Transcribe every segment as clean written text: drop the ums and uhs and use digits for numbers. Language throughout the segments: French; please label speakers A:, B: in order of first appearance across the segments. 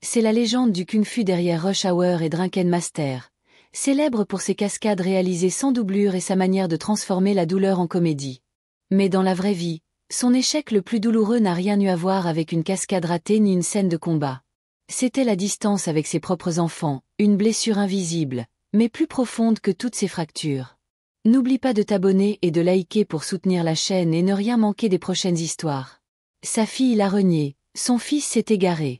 A: C'est la légende du kung-fu derrière Rush Hour et Drunken Master, célèbre pour ses cascades réalisées sans doublure et sa manière de transformer la douleur en comédie. Mais dans la vraie vie, son échec le plus douloureux n'a rien eu à voir avec une cascade ratée ni une scène de combat. C'était la distance avec ses propres enfants, une blessure invisible, mais plus profonde que toutes ses fractures. N'oublie pas de t'abonner et de liker pour soutenir la chaîne et ne rien manquer des prochaines histoires. Sa fille l'a renié, son fils s'est égaré.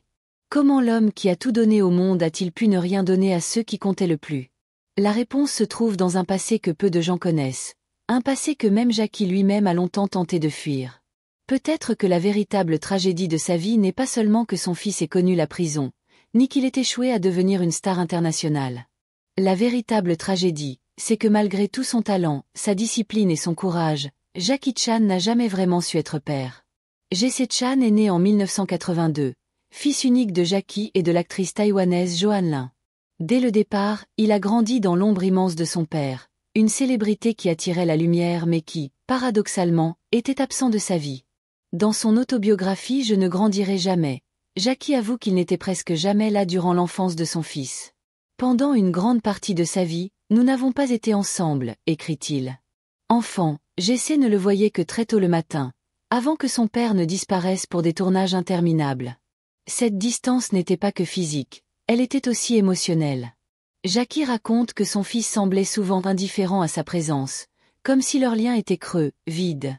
A: Comment l'homme qui a tout donné au monde a-t-il pu ne rien donner à ceux qui comptaient le plus? La réponse se trouve dans un passé que peu de gens connaissent, un passé que même Jackie lui-même a longtemps tenté de fuir. Peut-être que la véritable tragédie de sa vie n'est pas seulement que son fils ait connu la prison, ni qu'il ait échoué à devenir une star internationale. La véritable tragédie, c'est que malgré tout son talent, sa discipline et son courage, Jackie Chan n'a jamais vraiment su être père. Jesse Chan est né en 1982. Fils unique de Jackie et de l'actrice taïwanaise Joan Lin. Dès le départ, il a grandi dans l'ombre immense de son père, une célébrité qui attirait la lumière mais qui, paradoxalement, était absent de sa vie. Dans son autobiographie Je ne grandirai jamais, Jackie avoue qu'il n'était presque jamais là durant l'enfance de son fils. Pendant une grande partie de sa vie, nous n'avons pas été ensemble, écrit-il. Enfant, Jesse ne le voyait que très tôt le matin, avant que son père ne disparaisse pour des tournages interminables. Cette distance n'était pas que physique, elle était aussi émotionnelle. Jackie raconte que son fils semblait souvent indifférent à sa présence, comme si leur lien était creux, vide.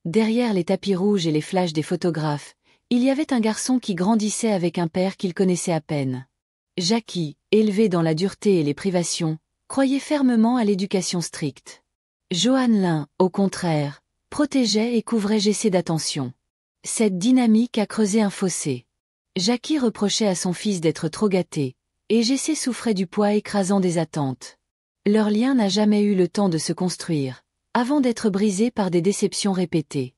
A: Derrière les tapis rouges et les flashs des photographes, il y avait un garçon qui grandissait avec un père qu'il connaissait à peine. Jackie, élevé dans la dureté et les privations, croyait fermement à l'éducation stricte. Joan Lin, au contraire, protégeait et couvrait Jesse d'attention. Cette dynamique a creusé un fossé. Jackie reprochait à son fils d'être trop gâté, et Jesse souffrait du poids écrasant des attentes. Leur lien n'a jamais eu le temps de se construire, avant d'être brisé par des déceptions répétées.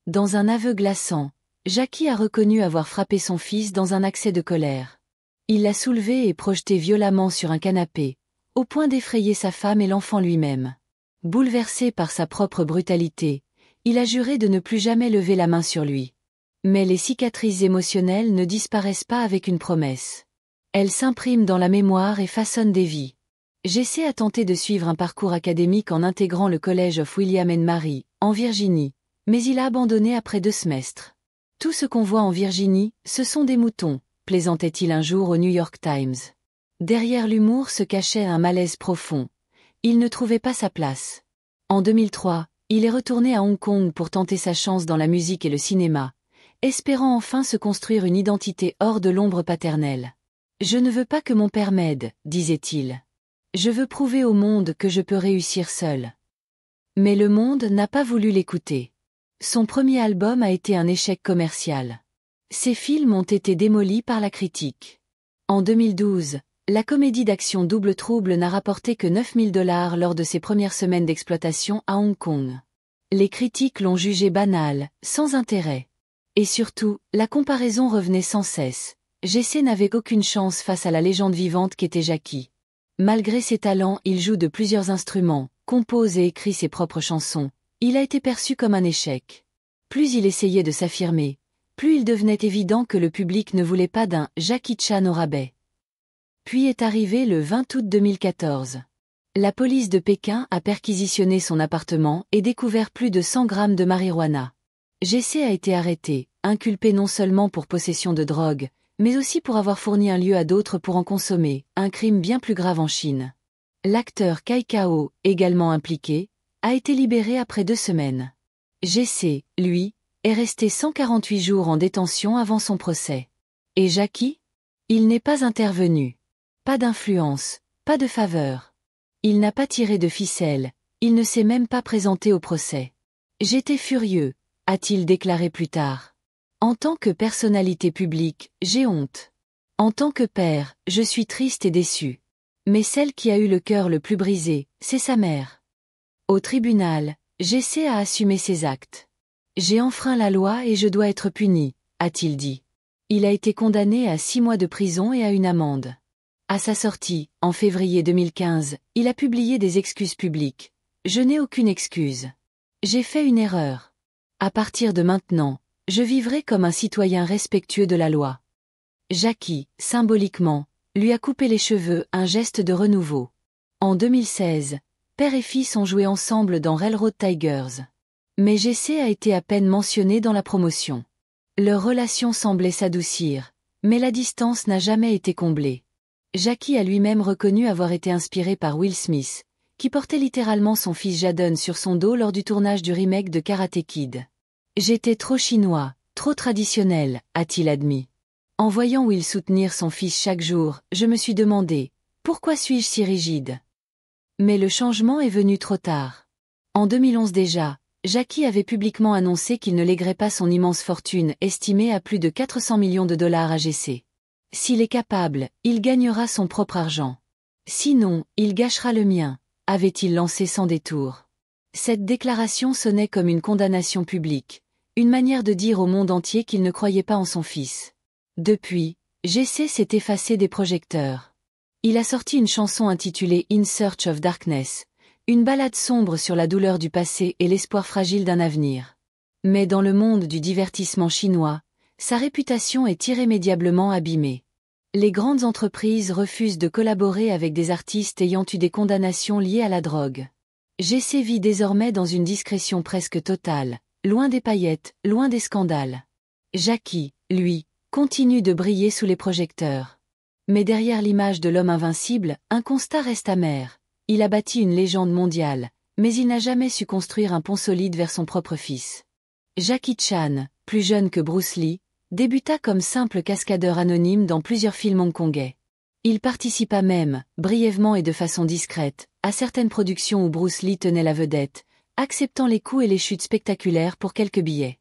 A: Dans un aveu glaçant, Jackie a reconnu avoir frappé son fils dans un accès de colère. Il l'a soulevé et projeté violemment sur un canapé, au point d'effrayer sa femme et l'enfant lui-même. Bouleversé par sa propre brutalité, il a juré de ne plus jamais lever la main sur lui. Mais les cicatrices émotionnelles ne disparaissent pas avec une promesse. Elles s'impriment dans la mémoire et façonnent des vies. Jesse a tenté de suivre un parcours académique en intégrant le College of William and Mary, en Virginie, mais il a abandonné après 2 semestres. Tout ce qu'on voit en Virginie, ce sont des moutons, plaisantait-il un jour au New York Times. Derrière l'humour se cachait un malaise profond. Il ne trouvait pas sa place. En 2003, il est retourné à Hong Kong pour tenter sa chance dans la musique et le cinéma, espérant enfin se construire une identité hors de l'ombre paternelle. « Je ne veux pas que mon père m'aide, disait-il. Je veux prouver au monde que je peux réussir seul. » Mais le monde n'a pas voulu l'écouter. Son premier album a été un échec commercial. Ses films ont été démolis par la critique. En 2012, la comédie d'action Double Trouble n'a rapporté que $9 000 lors de ses premières semaines d'exploitation à Hong Kong. Les critiques l'ont jugé banal, sans intérêt. Et surtout, la comparaison revenait sans cesse. Jesse n'avait aucune chance face à la légende vivante qu'était Jackie. Malgré ses talents, il joue de plusieurs instruments, compose et écrit ses propres chansons. Il a été perçu comme un échec. Plus il essayait de s'affirmer, plus il devenait évident que le public ne voulait pas d'un Jackie Chan au rabais. Puis est arrivé le 20 août 2014. La police de Pékin a perquisitionné son appartement et découvert plus de 100 grammes de marijuana. Jesse a été arrêté, inculpé non seulement pour possession de drogue, mais aussi pour avoir fourni un lieu à d'autres pour en consommer, un crime bien plus grave en Chine. L'acteur Cai Cao, également impliqué, a été libéré après 2 semaines. Jesse, lui, est resté 148 jours en détention avant son procès. Et Jackie? Il n'est pas intervenu. Pas d'influence, pas de faveur. Il n'a pas tiré de ficelle, il ne s'est même pas présenté au procès. J'étais furieux, a-t-il déclaré plus tard. En tant que personnalité publique, j'ai honte. En tant que père, je suis triste et déçu. Mais celle qui a eu le cœur le plus brisé, c'est sa mère. Au tribunal, Jesse a assumé ses actes. J'ai enfreint la loi et je dois être puni, a-t-il dit. Il a été condamné à 6 mois de prison et à une amende. À sa sortie, en février 2015, il a publié des excuses publiques. Je n'ai aucune excuse. J'ai fait une erreur. À partir de maintenant, je vivrai comme un citoyen respectueux de la loi. Jackie, symboliquement, lui a coupé les cheveux, un geste de renouveau. En 2016, père et fils ont joué ensemble dans Railroad Tigers. Mais Jesse a été à peine mentionné dans la promotion. Leur relation semblait s'adoucir, mais la distance n'a jamais été comblée. Jackie a lui-même reconnu avoir été inspiré par Will Smith, qui portait littéralement son fils Jaden sur son dos lors du tournage du remake de Karate Kid. « J'étais trop chinois, trop traditionnel », a-t-il admis. En voyant Will soutenir son fils chaque jour, je me suis demandé, pourquoi suis-je si rigide? Mais le changement est venu trop tard. En 2011 déjà, Jackie avait publiquement annoncé qu'il ne léguerait pas son immense fortune estimée à plus de 400 millions de dollars à Jesse. S'il est capable, il gagnera son propre argent. Sinon, il gâchera le mien, avait-il lancé sans détour. Cette déclaration sonnait comme une condamnation publique, une manière de dire au monde entier qu'il ne croyait pas en son fils. Depuis, Jesse s'est effacé des projecteurs. Il a sorti une chanson intitulée In Search of Darkness, une ballade sombre sur la douleur du passé et l'espoir fragile d'un avenir. Mais dans le monde du divertissement chinois, sa réputation est irrémédiablement abîmée. Les grandes entreprises refusent de collaborer avec des artistes ayant eu des condamnations liées à la drogue. Jesse vit désormais dans une discrétion presque totale, loin des paillettes, loin des scandales. Jackie, lui, continue de briller sous les projecteurs. Mais derrière l'image de l'homme invincible, un constat reste amer. Il a bâti une légende mondiale, mais il n'a jamais su construire un pont solide vers son propre fils. Jackie Chan, plus jeune que Bruce Lee, débuta comme simple cascadeur anonyme dans plusieurs films hongkongais. Il participa même, brièvement et de façon discrète, à certaines productions où Bruce Lee tenait la vedette, acceptant les coups et les chutes spectaculaires pour quelques billets.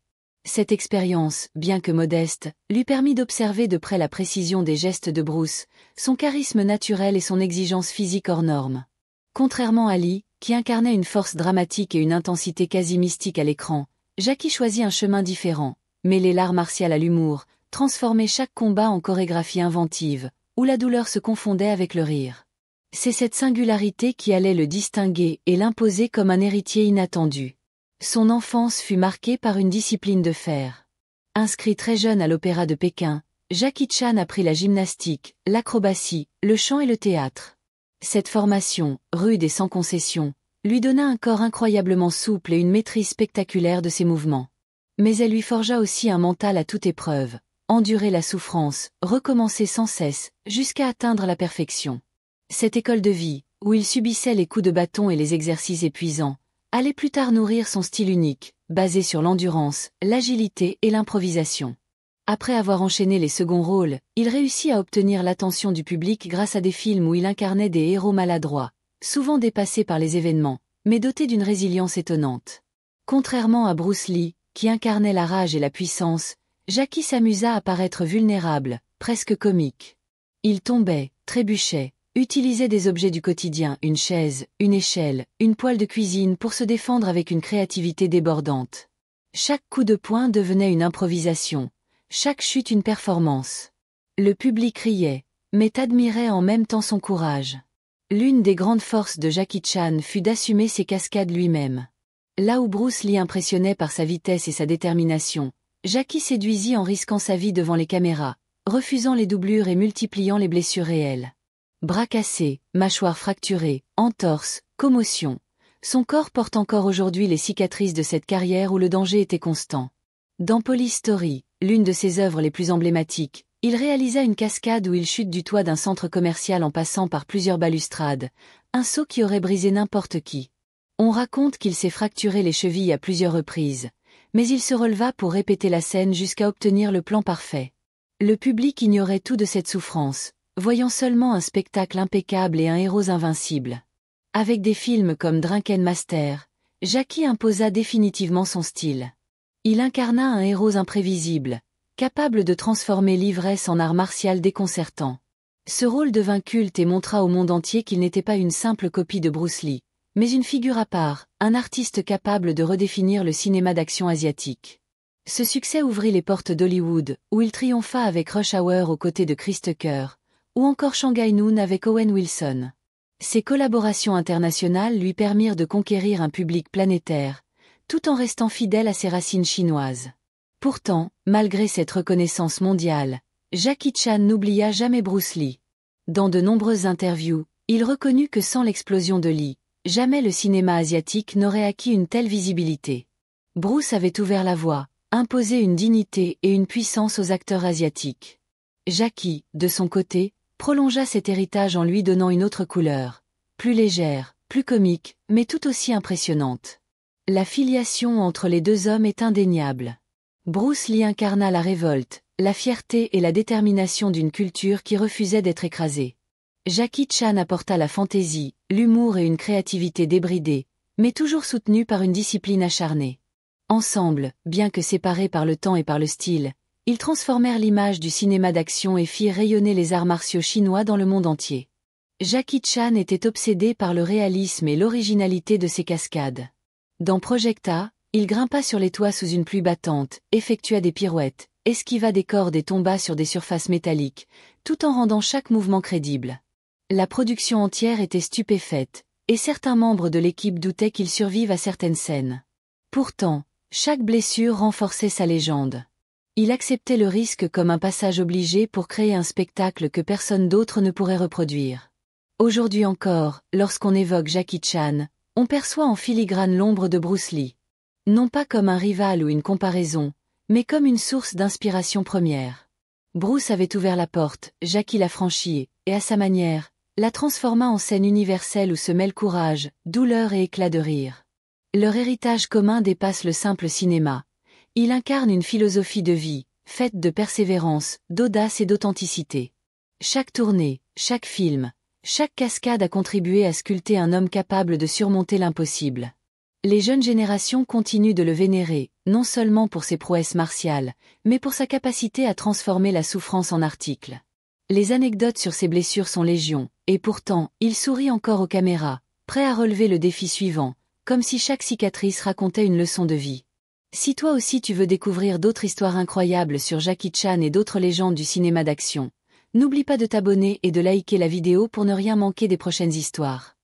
A: Cette expérience, bien que modeste, lui permit d'observer de près la précision des gestes de Bruce, son charisme naturel et son exigence physique hors norme. Contrairement à Lee, qui incarnait une force dramatique et une intensité quasi mystique à l'écran, Jackie choisit un chemin différent, mêler l'art martial à l'humour, transformer chaque combat en chorégraphie inventive, où la douleur se confondait avec le rire. C'est cette singularité qui allait le distinguer et l'imposer comme un héritier inattendu. Son enfance fut marquée par une discipline de fer. Inscrit très jeune à l'Opéra de Pékin, Jackie Chan apprit la gymnastique, l'acrobatie, le chant et le théâtre. Cette formation, rude et sans concession, lui donna un corps incroyablement souple et une maîtrise spectaculaire de ses mouvements. Mais elle lui forgea aussi un mental à toute épreuve, endurer la souffrance, recommencer sans cesse, jusqu'à atteindre la perfection. Cette école de vie, où il subissait les coups de bâton et les exercices épuisants, allait plus tard nourrir son style unique, basé sur l'endurance, l'agilité et l'improvisation. Après avoir enchaîné les seconds rôles, il réussit à obtenir l'attention du public grâce à des films où il incarnait des héros maladroits, souvent dépassés par les événements, mais dotés d'une résilience étonnante. Contrairement à Bruce Lee, qui incarnait la rage et la puissance, Jackie s'amusa à paraître vulnérable, presque comique. Il tombait, trébuchait, utilisait des objets du quotidien, une chaise, une échelle, une poêle de cuisine pour se défendre avec une créativité débordante. Chaque coup de poing devenait une improvisation, chaque chute une performance. Le public riait, mais admirait en même temps son courage. L'une des grandes forces de Jackie Chan fut d'assumer ses cascades lui-même. Là où Bruce Lee impressionnait par sa vitesse et sa détermination, Jackie séduisit en risquant sa vie devant les caméras, refusant les doublures et multipliant les blessures réelles. Bras cassés, mâchoire fracturée, entorse, commotion. Son corps porte encore aujourd'hui les cicatrices de cette carrière où le danger était constant. Dans Police Story, l'une de ses œuvres les plus emblématiques, il réalisa une cascade où il chute du toit d'un centre commercial en passant par plusieurs balustrades, un saut qui aurait brisé n'importe qui. On raconte qu'il s'est fracturé les chevilles à plusieurs reprises, mais il se releva pour répéter la scène jusqu'à obtenir le plan parfait. Le public ignorait tout de cette souffrance, voyant seulement un spectacle impeccable et un héros invincible. Avec des films comme Drunken Master, Jackie imposa définitivement son style. Il incarna un héros imprévisible, capable de transformer l'ivresse en art martial déconcertant. Ce rôle devint culte et montra au monde entier qu'il n'était pas une simple copie de Bruce Lee, mais une figure à part, un artiste capable de redéfinir le cinéma d'action asiatique. Ce succès ouvrit les portes d'Hollywood, où il triompha avec Rush Hour aux côtés de Chris Tucker, ou encore Shanghai Noon avec Owen Wilson. Ces collaborations internationales lui permirent de conquérir un public planétaire, tout en restant fidèle à ses racines chinoises. Pourtant, malgré cette reconnaissance mondiale, Jackie Chan n'oublia jamais Bruce Lee. Dans de nombreuses interviews, il reconnut que sans l'explosion de Lee, jamais le cinéma asiatique n'aurait acquis une telle visibilité. Bruce avait ouvert la voie, imposé une dignité et une puissance aux acteurs asiatiques. Jackie, de son côté, prolongea cet héritage en lui donnant une autre couleur, plus légère, plus comique, mais tout aussi impressionnante. La filiation entre les deux hommes est indéniable. Bruce Lee incarna la révolte, la fierté et la détermination d'une culture qui refusait d'être écrasée. Jackie Chan apporta la fantaisie, l'humour et une créativité débridée, mais toujours soutenue par une discipline acharnée. Ensemble, bien que séparés par le temps et par le style, ils transformèrent l'image du cinéma d'action et firent rayonner les arts martiaux chinois dans le monde entier. Jackie Chan était obsédé par le réalisme et l'originalité de ses cascades. Dans Projecta, il grimpa sur les toits sous une pluie battante, effectua des pirouettes, esquiva des cordes et tomba sur des surfaces métalliques, tout en rendant chaque mouvement crédible. La production entière était stupéfaite, et certains membres de l'équipe doutaient qu'il survive à certaines scènes. Pourtant, chaque blessure renforçait sa légende. Il acceptait le risque comme un passage obligé pour créer un spectacle que personne d'autre ne pourrait reproduire. Aujourd'hui encore, lorsqu'on évoque Jackie Chan, on perçoit en filigrane l'ombre de Bruce Lee. Non pas comme un rival ou une comparaison, mais comme une source d'inspiration première. Bruce avait ouvert la porte, Jackie l'a franchie, et à sa manière, la transforma en scène universelle où se mêlent courage, douleur et éclat de rire. Leur héritage commun dépasse le simple cinéma. Il incarne une philosophie de vie, faite de persévérance, d'audace et d'authenticité. Chaque tournée, chaque film, chaque cascade a contribué à sculpter un homme capable de surmonter l'impossible. Les jeunes générations continuent de le vénérer, non seulement pour ses prouesses martiales, mais pour sa capacité à transformer la souffrance en article. Les anecdotes sur ses blessures sont légion, et pourtant, il sourit encore aux caméras, prêt à relever le défi suivant, comme si chaque cicatrice racontait une leçon de vie. Si toi aussi tu veux découvrir d'autres histoires incroyables sur Jackie Chan et d'autres légendes du cinéma d'action, n'oublie pas de t'abonner et de liker la vidéo pour ne rien manquer des prochaines histoires.